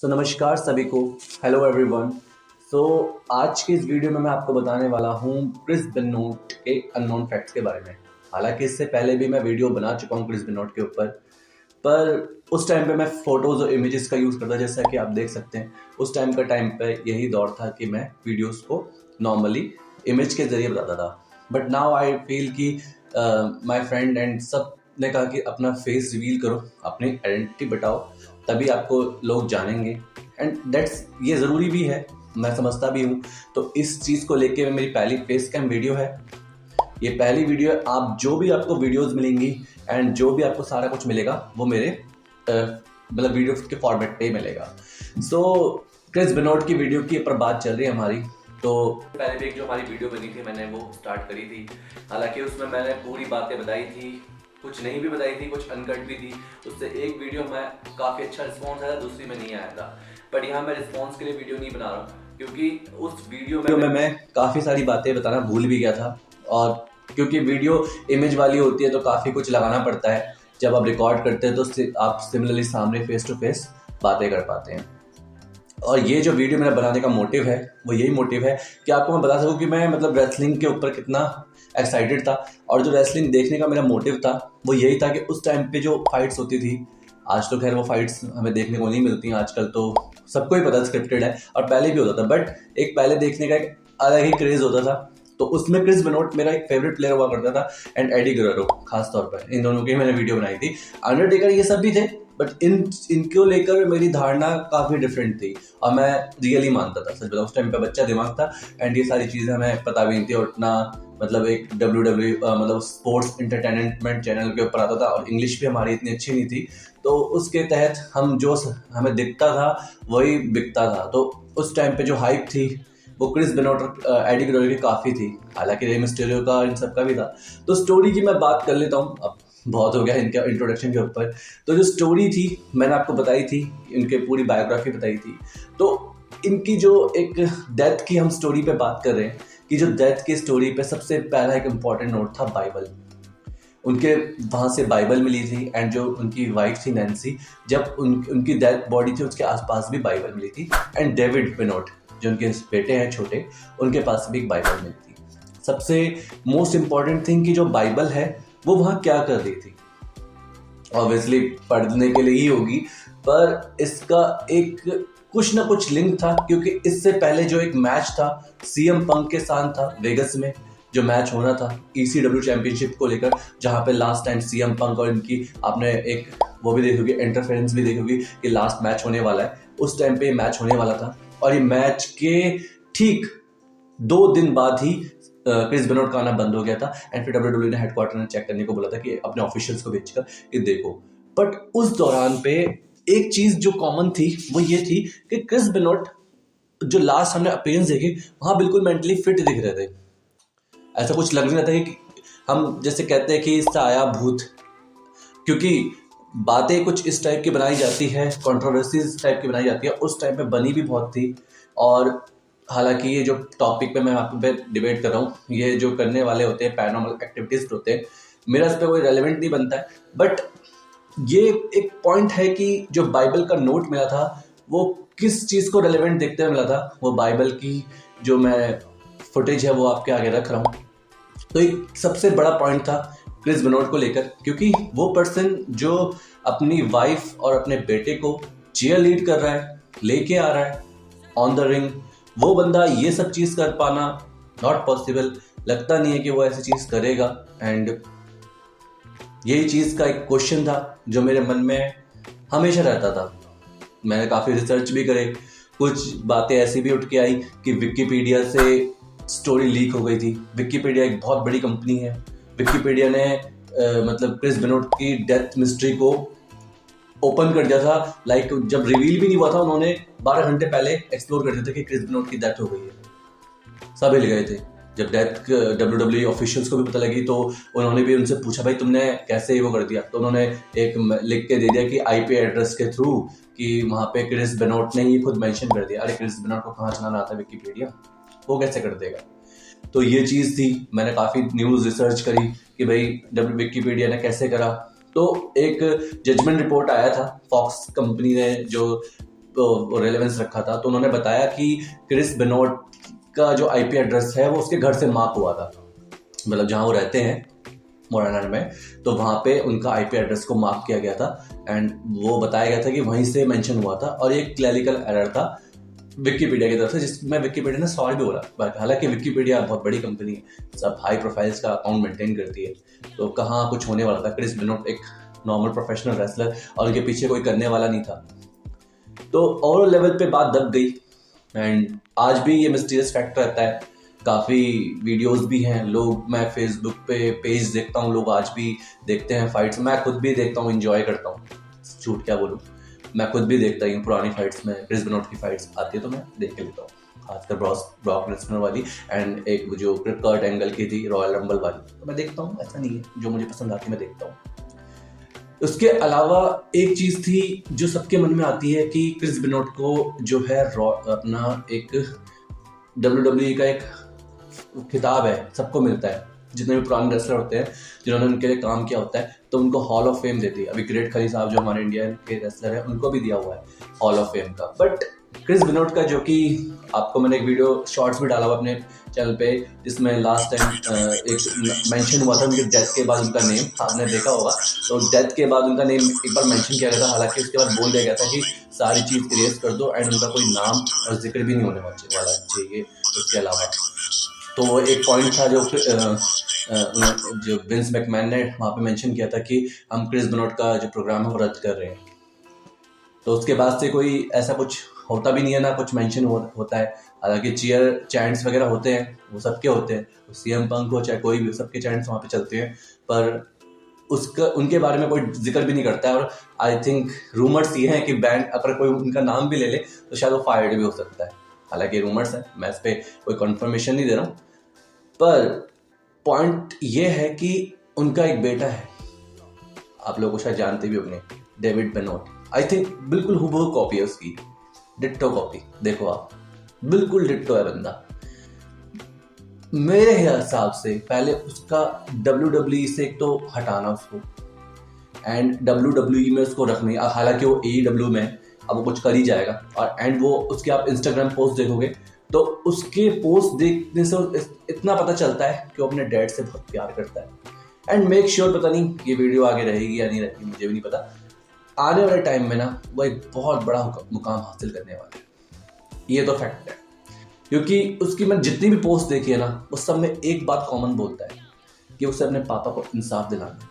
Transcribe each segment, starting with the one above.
नमस्कार सभी को। Hello everyone. आज की इस वीडियो में मैं आपको बताने वाला हूँ क्रिस बेनोट के अननोन फैक्ट्स के बारे में। हालांकि इससे पहले भी मैं वीडियो बना चुका हूँ क्रिस बेनोट के ऊपर, पर उस टाइम पे मैं फ़ोटोज़ और इमेजेस का यूज़ करता, जैसा कि आप देख सकते हैं। उस टाइम पे यही दौर था कि मैं वीडियोस को नॉर्मली इमेज के ज़रिए बताता था। बट नाउ आई फील कि माय फ्रेंड एंड सब ने कहा कि अपना फेस रिवील करो, अपनी आइडेंटिटी बताओ, तभी आपको लोग जानेंगे। एंड दैट्स ये ज़रूरी भी है, मैं समझता भी हूँ। तो इस चीज़ को लेके मेरी पहली फेस कैम वीडियो है। ये पहली वीडियो है। आप जो भी आपको वीडियोस मिलेंगी एंड जो भी आपको सारा कुछ मिलेगा वो मेरे मतलब वीडियो के फॉर्मेट पे ही मिलेगा। क्रिस बेनोट की वीडियो की पर बात चल रही है हमारी। तो पहले भी एक जो हमारी वीडियो बनी थी मैंने वो स्टार्ट करी थी। हालांकि उसमें मैंने पूरी बातें बताई थी, कुछ नहीं भी बताई थी, कुछ अनकट भी थी। उससे एक वीडियो में काफ़ी अच्छा रिस्पॉन्स आया, दूसरी में नहीं आया था। बट यहाँ मैं रिस्पॉन्स के लिए वीडियो नहीं बना रहा हूँ, क्योंकि उस वीडियो में मैं काफ़ी सारी बातें बताना भूल भी गया था। और क्योंकि वीडियो इमेज वाली होती है तो काफ़ी कुछ लगाना पड़ता है। जब आप रिकॉर्ड करते हैं तो आप सिमिलरली सामने फेस टू फेस बातें कर पाते हैं। और ये जो वीडियो मेरा बनाने का मोटिव है वो यही मोटिव है कि आपको मैं बता सकूं कि मैं मतलब रेसलिंग के ऊपर कितना एक्साइटेड था। और जो रेसलिंग देखने का मेरा मोटिव था वो यही था कि उस टाइम पे जो फाइट्स होती थी, आज तो खैर वो फाइट्स हमें देखने को नहीं मिलती हैं, आजकल तो सबको ही पता स्क्रिप्टेड है, और पहले भी होता था। बट एक पहले देखने का एक अलग ही क्रेज होता था। तो उसमें क्रिस बेनोट मेरा एक फेवरेट प्लेयर हुआ करता था, एंड एडी गुर्रेरो खास तौर पर। इन दोनों की मैंने वीडियो बनाई थी। अंडरटेकर ये सब भी थे, बट इनको लेकर मेरी धारणा काफ़ी डिफरेंट थी और मैं रियली मानता था। सच बताऊं, उस टाइम पे बच्चा दिमाग था एंड ये सारी चीज़ें हमें पता भी नहीं थी। और इतना मतलब एक मतलब स्पोर्ट्स इंटरटेनमेंट चैनल के ऊपर आता था और इंग्लिश भी हमारी इतनी अच्छी नहीं थी, तो उसके तहत हम जो हमें दिखता था वही बिकता था। तो उस टाइम पे जो हाइप थी वो क्रिस बेनोट और एडी गुर्रेरो की काफ़ी थी। हालांकि रे मिस्टेरियो का इन सब का भी था। तो स्टोरी की मैं बात कर लेता हूँ, अब बहुत हो गया इनका इंट्रोडक्शन के ऊपर। तो जो स्टोरी थी मैंने आपको बताई थी, इनके पूरी बायोग्राफी बताई थी। तो इनकी जो एक डेथ की हम स्टोरी पे बात कर रहे हैं कि जो डेथ की स्टोरी पे सबसे पहला एक इम्पॉर्टेंट नोट था बाइबल। उनके वहाँ से बाइबल मिली थी एंड जो उनकी वाइफ थी नैन्सी, जब उनकी डेथ बॉडी थी उसके आसपास भी बाइबल मिली थी। एंड डेविड बेनोट जो उनके बेटे हैं छोटे, उनके पास भी एक बाइबल मिली थी। सबसे मोस्ट इम्पॉर्टेंट थिंग कि जो बाइबल है वो वहाँ क्या कर रही थी, ऑब्वियसली पढ़ने के लिए ही होगी, पर इसका एक कुछ ना कुछ लिंक था। क्योंकि इससे पहले जो एक मैच था सीएम पंक के साथ था वेगस में, जो मैच होना था ECW चैंपियनशिप को लेकर, जहाँ पे लास्ट टाइम सीएम पंक और इनकी आपने एक वो भी देखी होगी, इंटरफेरेंस भी देखी होगी कि लास्ट मैच होने वाला है। उस टाइम पे मैच होने वाला था और ये मैच के ठीक 2 दिन बाद ही क्रिस बेनोट का आना बंद हो गया था। एंड फिर WWE ने हेडक्वार्टर ने चेक करने को बोला था कि अपने ऑफिशियल्स को भेजकर कि देखो। बट उस दौरान पे एक चीज जो कॉमन थी वो ये थी कि क्रिस बेनोट जो लास्ट हमने अपीयरेंस देखे वहां बिल्कुल मेंटली फिट दिख रहे थे। ऐसा कुछ लग नहीं रहा था कि हम जैसे कहते हैं कि इससे आया भूत, क्योंकि बातें कुछ इस टाइप की बनाई जाती है, कंट्रोवर्सीज टाइप की बनाई जाती है, उस टाइम पे बनी भी बहुत थी। और हालांकि ये जो टॉपिक पे मैं आपको पे डिबेट कर रहा हूँ, ये जो करने वाले होते हैं पैरानॉर्मल एक्टिविटीज होते हैं, मेरा इस पर कोई रेलेवेंट नहीं बनता है। बट ये एक पॉइंट है कि जो बाइबल का नोट मिला था वो किस चीज़ को रेलेवेंट देखते हुए मिला था, वो बाइबल की जो मैं फुटेज है वो आपके आगे रख रहा हूँ। तो एक सबसे बड़ा पॉइंट था क्रिस बेनोट को लेकर, क्योंकि वो पर्सन जो अपनी वाइफ और अपने बेटे को चीयर लीड कर रहा है, लेके आ रहा है ऑन द रिंग, वो बंदा ये सब चीज़ कर पाना नॉट पॉसिबल। लगता नहीं है कि वो ऐसी चीज़ करेगा। एंड यही चीज़ का एक क्वेश्चन था जो मेरे मन में हमेशा रहता था। मैंने काफ़ी रिसर्च भी करे, कुछ बातें ऐसी भी उठ के आई कि विकिपीडिया से स्टोरी लीक हो गई थी। विकिपीडिया एक बहुत बड़ी कंपनी है। विकिपीडिया ने मतलब क्रिस बेनोट की डेथ मिस्ट्री को ओपन कर दिया था। लाइक जब रिवील भी नहीं हुआ था, उन्होंने 12 घंटे पहले एक्सप्लोर कर दिया था कि क्रिस बेनोट की डेथ हो गई है। सब हिल गए थे जब डेथ WWE ऑफिशियल्स को भी पता लगी। तो उन्होंने भी उनसे पूछा भाई तुमने कैसे वो कर दिया, तो उन्होंने एक लिख के दे दिया कि IP एड्रेस के थ्रू, कि वहाँ पे क्रिस बेनोट ने ही खुद मेंशन कर दिया। अरे क्रिस बेनोट को कहाँ चलाना आता है विकिपीडिया, वो कैसे कर देगा। तो ये चीज़ थी, मैंने काफ़ी न्यूज़ रिसर्च करी कि भाई विकिपीडिया ने कैसे करा। तो एक जजमेंट रिपोर्ट आया था, फॉक्स कंपनी ने जो रेलेवेंस रखा था, तो उन्होंने बताया कि क्रिस बेनोट का जो आईपी एड्रेस है वो उसके घर से मार्क हुआ था, मतलब जहाँ वो रहते हैं मोरानार में, तो वहाँ पे उनका आईपी एड्रेस को मार्क किया गया था एंड वो बताया गया था कि वहीं से मेंशन हुआ था। और ये क्लरिकल एरर था विकिपीडिया की तरफ से, जिसमें विकिपीडिया ने सॉरी भी बोला, बट हालांकि विकिपीडिया बहुत बड़ी कंपनी है, सब हाई प्रोफाइल्स का अकाउंट मेंटेन करती है, तो कहाँ कुछ होने वाला था। क्रिस बेनोट एक नॉर्मल प्रोफेशनल रेसलर और उनके पीछे कोई करने वाला नहीं था। तो ओवरऑल लेवल पे बात दब गई एंड आज भी ये मिस्टीरियस फैक्ट रहता है। काफ़ी वीडियोस भी हैं, लोग, मैं फेसबुक पे पेज देखता हूँ, लोग आज भी देखते हैं फाइट्स, मैं खुद भी देखता हूँ, एंजॉय करता हूँ, झूठ क्या बोलूँ, मैं खुद भी देखता हूँ पुरानी फाइट्स में, क्रिस बेनोट की फाइट्स आती है तो मैं देख के लेता हूँ, खासकर ब्रॉक लेसनर वाली एंड एक जो कर्ट एंगल की थी रॉयल रंबल वाली, तो मैं देखता हूँ, ऐसा नहीं है, जो मुझे पसंद आती है मैं देखता हूँ। उसके अलावा एक चीज़ थी जो सबके मन में आती है कि क्रिस बेनोट को जो है अपना एक WWE का एक खिताब है, सबको मिलता है, जितने भी पुराने रेसलर होते हैं जिन्होंने उनके लिए काम किया होता है, तो उनको हॉल ऑफ फेम देती है। अभी ग्रेट खली साहब जो हमारे इंडिया के रेसलर हैं उनको भी दिया हुआ है हॉल ऑफ फेम का। बट क्रिस बेनोट का, जो कि आपको मैंने एक वीडियो शॉर्ट्स भी डाला हुआ अपने चैनल पे, जिसमें लास्ट टाइम एक मेंशन हुआ था उनके डेथ के बाद उनका नेम, आपने देखा होगा, तो डेथ के बाद उनका नेम एक बार मेंशन किया गया था, हालांकि उसके बाद बोल दिया गया था कि सारी चीज़ इरेज कर दो एंड उनका कोई नाम और जिक्र भी नहीं होने वाला चाहिए उसके अलावा। तो वो एक पॉइंट था जो विंस मैकमैन ने वहाँ पे मेंशन किया था कि हम क्रिस बेनोट का जो प्रोग्राम है वो रद्द कर रहे हैं। तो उसके बाद से कोई ऐसा कुछ होता भी नहीं है, ना कुछ मेंशन होता है। हालांकि चीयर चैंट्स वगैरह होते हैं, वो सबके होते हैं, सीएम पंक हो चाहे कोई भी, सबके चैंट्स वहाँ पे चलते हैं, पर उसका उनके बारे में कोई जिक्र भी नहीं करता है। और आई थिंक रूमर्स ये हैं कि बैंड अगर कोई उनका नाम भी ले ले तो शायद वो फायर्ड भी हो सकता है। हालांकि रूमर्स है, मैं इस पर कोई कंफर्मेशन नहीं दे रहा हूँ, पर पॉइंट ये है कि उनका एक बेटा है, आप लोगों को शायद जानते भी होंगे, डेविड बेनोट। आई थिंक बिल्कुल हूबहू कॉपी है उसकी, डिट्टो कॉपी, देखो आप, बिल्कुल डिट्टो है बंदा। मेरे हिसाब से पहले उसका WWE से एक तो हटाना उसको एंड WWE में उसको रखनी, हालांकि वो AEW में अब वो कुछ कर ही जाएगा। और एंड वो उसके आप इंस्टाग्राम पोस्ट देखोगे तो उसके पोस्ट देखने से इतना पता चलता है कि वो अपने डैड से बहुत प्यार करता है। एंड मेक श्योर, पता नहीं ये वीडियो आगे रहेगी या नहीं रहेगी, मुझे भी नहीं पता, आने वाले टाइम में ना वो एक बहुत बड़ा मुकाम हासिल करने वाला है, ये तो फैक्ट है। क्योंकि उसकी मैं जितनी भी पोस्ट देखी है ना, उस सब में एक बात कॉमन बोलता है कि उसे अपने पापा को इंसाफ दिलाना है।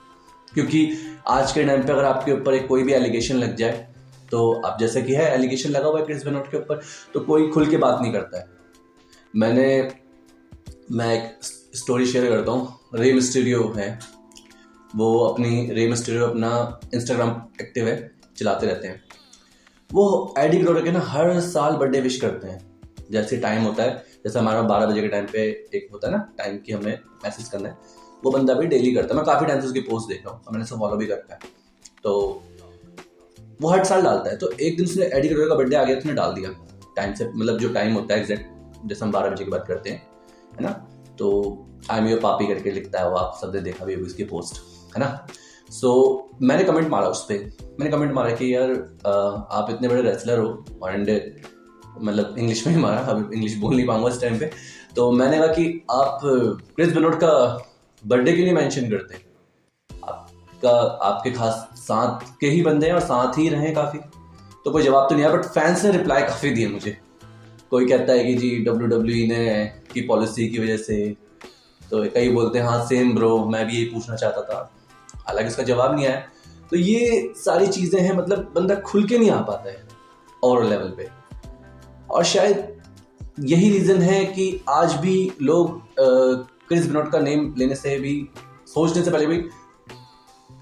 क्योंकि आज के टाइम पे अगर आपके ऊपर एक कोई भी एलिगेशन लग जाए, तो आप जैसे कि है एलिगेशन लगा हुआ है क्रिस बेनोट के ऊपर, तो कोई खुल के बात नहीं करता है। मैं एक स्टोरी शेयर करता हूँ, रे मिस्टीरियो है, वो अपना इंस्टाग्राम एक्टिव है, चलाते रहते हैं। वो एडी ग्रोवर के ना हर साल बर्थडे विश करते हैं, जैसे टाइम होता है, जैसे हमारा 12 बजे के टाइम पे एक होता है ना टाइम कि हमें मैसेज करना है, वो बंदा भी डेली करता है। मैं काफ़ी टाइम से उसकी पोस्ट देख रहा हूँ और मैंने उसे फॉलो भी कर रखा है, तो वो हर साल डालता है। तो एक दिन उसने एडी ग्रोवर का बर्थडे आ गया, उसने डाल दिया टाइम से, मतलब जो टाइम होता है एग्जैक्ट, जैसे हम 12 बजे की बात करते हैं, है ना, तो आई एम योर पापी करके लिखता है वो, आप सबने देखा भी होगी उसकी पोस्ट, है ना। सो मैंने कमेंट मारा उस पर, मैंने कमेंट मारा कि यार आप इतने बड़े रेसलर हो, एंड मतलब इंग्लिश में ही मारा, अभी इंग्लिश बोल नहीं पाऊंगा इस टाइम पे, तो मैंने कहा कि आप क्रिस बेनोट का बर्थडे क्यों नहीं मेंशन करते, आपके खास साथ के ही बंदे हैं और साथ ही रहे काफ़ी। तो कोई जवाब तो नहीं आया, बट फैंस ने रिप्लाई काफ़ी दिए मुझे। कोई कहता है कि जी WWE ने की पॉलिसी की वजह से, तो कई बोलते हैं हाँ सेम ब्रो, मैं भी यही पूछना चाहता था, हालांकि उसका जवाब नहीं आया। तो ये सारी चीज़ें हैं, मतलब बंदा खुल के नहीं आ पाता है ओवरऑल लेवल पे, और शायद यही रीज़न है कि आज भी लोग क्रिस बेनोट का नेम लेने से भी, सोचने से पहले भी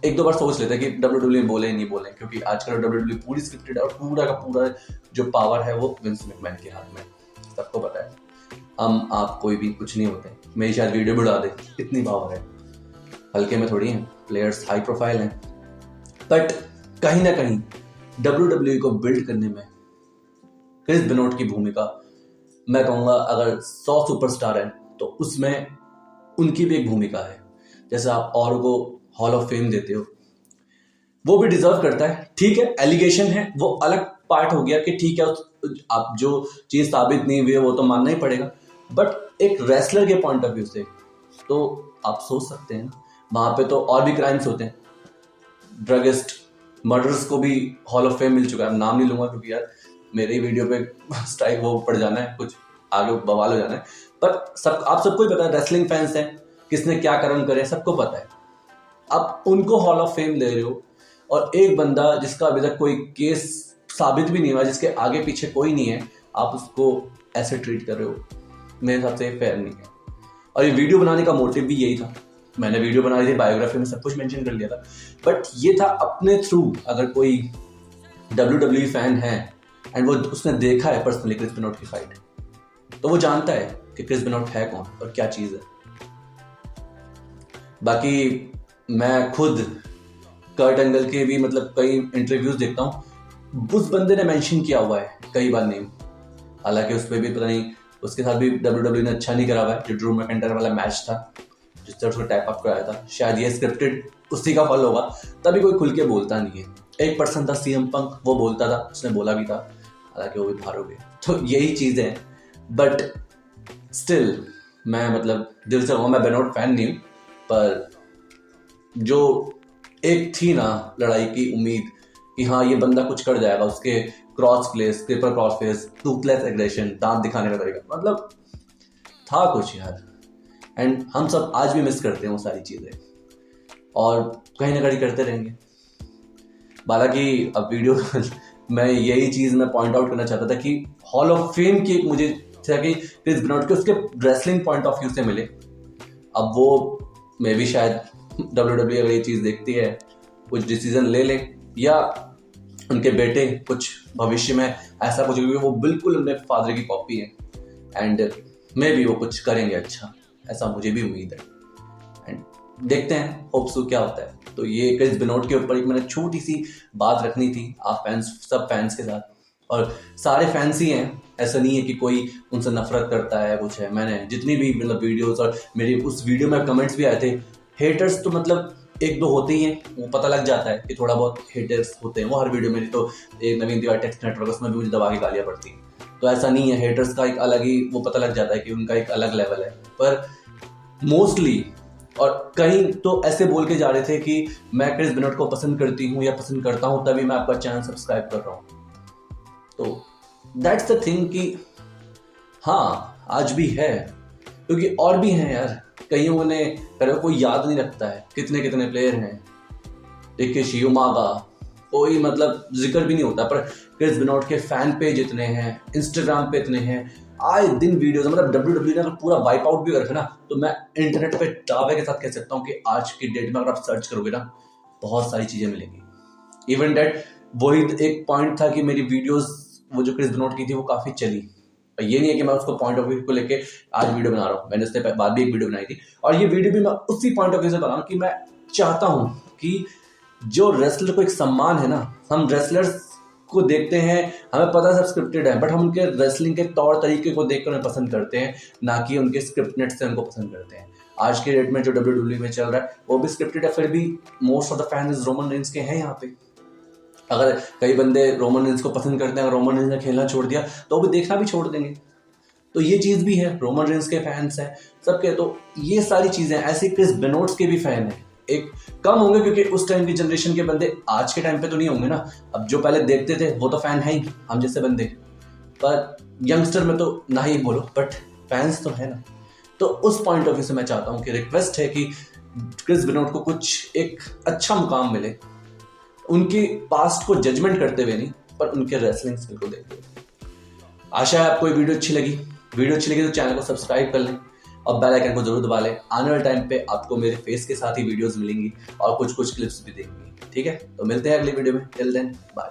एक दो बार सोच लेते हैं कि WWE बोले नहीं बोले, क्योंकि आजकल WWE पूरी स्क्रिप्टेड है और पूरा का पूरा जो पावर है वो विंस मैकमैन के हाथ में, सबको पता है। हम आप कोई भी कुछ नहीं होते, मेरी शायद वीडियो बढ़ा दे, इतनी पावर है, हल्के में थोड़ी हैं, प्लेयर्स हाई प्रोफाइल हैं। बट कहीं ना कहीं WWE को बिल्ड करने में क्रिस बेनोट की भूमिका, मैं कहूँगा अगर 100 सुपरस्टार है तो उसमें उनकी भी एक भूमिका है। जैसे आप और को हॉल ऑफ फेम देते हो, वो भी डिजर्व करता है। ठीक है, एलिगेशन है, वो अलग पार्ट हो गया कि ठीक है, आप जो चीज़ साबित नहीं हुई है वो तो मानना ही पड़ेगा, बट एक रेसलर के पॉइंट ऑफ व्यू से तो आप सोच सकते हैं ना, वहाँ पे तो और भी क्राइम्स होते हैं, ड्रगिस्ट, मर्डर्स को भी हॉल ऑफ फेम मिल चुका है। नाम नहीं लूंगा क्योंकि यार मेरे ही वीडियो पे स्ट्राइक वो पड़ जाना है, कुछ आगे बवाल हो जाना है, पर आप सबको ही पता है, रेसलिंग फैंस हैं, किसने क्या कर्म करे सबको पता है। आप उनको हॉल ऑफ फेम दे रहे हो और एक बंदा जिसका अभी तक कोई केस साबित भी नहीं हुआ, जिसके आगे पीछे कोई नहीं है, आप उसको ऐसे ट्रीट कर रहे हो, मेरे हिसाब से फेयर नहीं है। और ये वीडियो बनाने का मोटिव भी यही था, मैंने वीडियो बनाई थी, बायोग्राफी में सब कुछ मेंशन कर लिया था, बट ये था अपने थ्रू, अगर कोई WWE फैन है एंड वो उसने देखा है पर्सनली क्रिस बेनोट की फाइट, तो वो जानता है कि क्रिस बेनोट है कौन और क्या चीज़ है। बाकी मैं खुद कर्ट एंगल के भी मतलब कई इंटरव्यूज देखता हूँ, उस बंदे ने मेंशन किया हुआ है कई बार नेम, हालांकि उस पर भी पता नहीं, उसके साथ भी WWE ने अच्छा नहीं करा हुआ है। जो ड्रू मैकेंटायर वाला मैच था जिससे उसको टैप अप कराया था, शायद ये स्क्रिप्टेड उसी का फल होगा, तभी कोई खुल के बोलता नहीं है। एक पर्सन था CM पंक, वो बोलता था, उसने बोला भी था, हालांकि वो भी बाहर हो गया। तो यही चीज़ें हैं, बट स्टिल मैं मतलब दिल से कहूँ, मैं बेनोट फैन नहीं हूँ, पर जो एक थी ना लड़ाई की उम्मीद कि हाँ ये बंदा कुछ कर जाएगा, उसके cross place, triple cross face, Toothless aggression, दांत दिखाने का तरीका, मतलब था कुछ यार। एंड हम सब आज भी मिस करते हैं वो सारी चीज़ें और कहीं ना कहीं करते रहेंगे। हालांकि अब वीडियो मैं यही चीज़ मैं पॉइंट आउट करना चाहता था कि हॉल ऑफ फेम की मुझे था कि क्रिस बेनोट के उसके रेसलिंग पॉइंट ऑफ व्यू से मिले। अब वो मे भी शायद WWE अगर ये चीज़ देखती है कुछ डिसीजन ले ले, या उनके बेटे कुछ भविष्य में ऐसा कुछ, क्योंकि वो बिल्कुल उनके फादर की कॉपी है एंड मे भी वो कुछ करेंगे अच्छा, ऐसा मुझे भी उम्मीद है। एंड देखते हैं होप्सो क्या होता है। तो ये क्रिस बेनोट के ऊपर एक मैंने छोटी सी बात रखनी थी आप फैंस, सब फैंस के साथ, और सारे फैंस ही हैं, ऐसा नहीं है कि कोई उनसे नफरत करता है कुछ है। मैंने जितनी भी मतलब वीडियोस और मेरी उस वीडियो में कमेंट्स भी आए थे, हेटर्स तो मतलब एक दो होते ही हैं, वो पता लग जाता है कि थोड़ा बहुत हेटर्स होते हैं, वो हर वीडियो में। तो एक नवीन तिवारी टेक्स्ट नेटवर्क, उसमें भी मुझे दबा के गालियाँ पड़ती हैं, तो ऐसा नहीं है, हेटर्स का एक अलग ही वो पता लग जाता है कि उनका एक अलग लेवल है। पर मोस्टली और कहीं तो ऐसे बोल के जा रहे थे कि मैं क्रिस बेनोट को पसंद करती हूँ या पसंद करता हूँ, तभी मैं आपका चैनल सब्सक्राइब कर रहा हूँ। तो दैट्स द थिंग कि हाँ आज भी है, क्योंकि और भी हैं यार, कईयों ने कोई याद नहीं रखता है कितने कितने प्लेयर हैं, देखिए शियुमा का कोई मतलब जिक्र भी नहीं होता, पर क्रिस बेनोट के फैन पेज इतने हैं, इंस्टाग्राम पे इतने हैं, आए दिन वीडियोस, मतलब WWE ने अगर पूरा वाइप आउट भी कर रखा ना, तो मैं इंटरनेट पे दावे के साथ कह सकता हूँ कि आज की डेट में अगर आप सर्च करोगे ना, बहुत सारी चीजें मिलेंगी। इवन डेट वही एक पॉइंट था कि मेरी वीडियोस वो जो क्रिस बेनोट की थी वो काफी चली, ये नहीं है कि मैं उसको पॉइंट ऑफ व्यू को लेके आज वीडियो बना रहा हूँ, मैंने उसके बाद भी एक वीडियो बनाई थी, और ये वीडियो भी मैं उसी पॉइंट ऑफ व्यू से बना रहा हूँ कि मैं चाहता हूँ कि जो रेसलर को एक सम्मान है ना, हम रेसलर्स को देखते हैं, हमें पता है सब स्क्रिप्टेड है, बट हम उनके रेसलिंग के तौर तरीके को देखकर उन्हें पसंद करते हैं, ना कि उनके स्क्रिप्टनेट से उनको पसंद करते हैं। आज के डेट में जो WWE में चल रहा है वो भी स्क्रिप्टेड है, फिर भी most of the fans Roman Reigns के हैं यहाँ पे। अगर कई बंदे रोमन रेंस को पसंद करते हैं, अगर रोमन रेंस ने खेलना छोड़ दिया तो वो भी देखना भी छोड़ देंगे। तो ये चीज़ भी है, रोमन रेंस के फैंस हैं सबके, तो ये सारी चीज़ें ऐसे क्रिस बेनोट के भी फैन हैं, एक कम होंगे क्योंकि उस टाइम की जनरेशन के बंदे आज के टाइम पे तो नहीं होंगे ना, अब जो पहले देखते थे वो तो फैन है ही, हम जैसे बंदे, पर यंगस्टर में तो ना ही बोलो, बट फैंस तो है ना। तो उस पॉइंट ऑफ व्यू से मैं चाहता हूँ कि रिक्वेस्ट है कि क्रिस बेनोट को कुछ एक अच्छा मुकाम मिले, उनके पास्ट को जजमेंट करते हुए नहीं, पर उनके रेसलिंग स्किल को देखते हुए। आशा है आपको ये वीडियो अच्छी लगी तो चैनल को सब्सक्राइब कर लें और बेल आइकन को जरूर दबा लें। आने वाले टाइम पे आपको मेरे फेस के साथ ही वीडियोस मिलेंगी और कुछ क्लिप्स भी देंगी, ठीक है। तो मिलते हैं अगली वीडियो में, टिल देन बाय।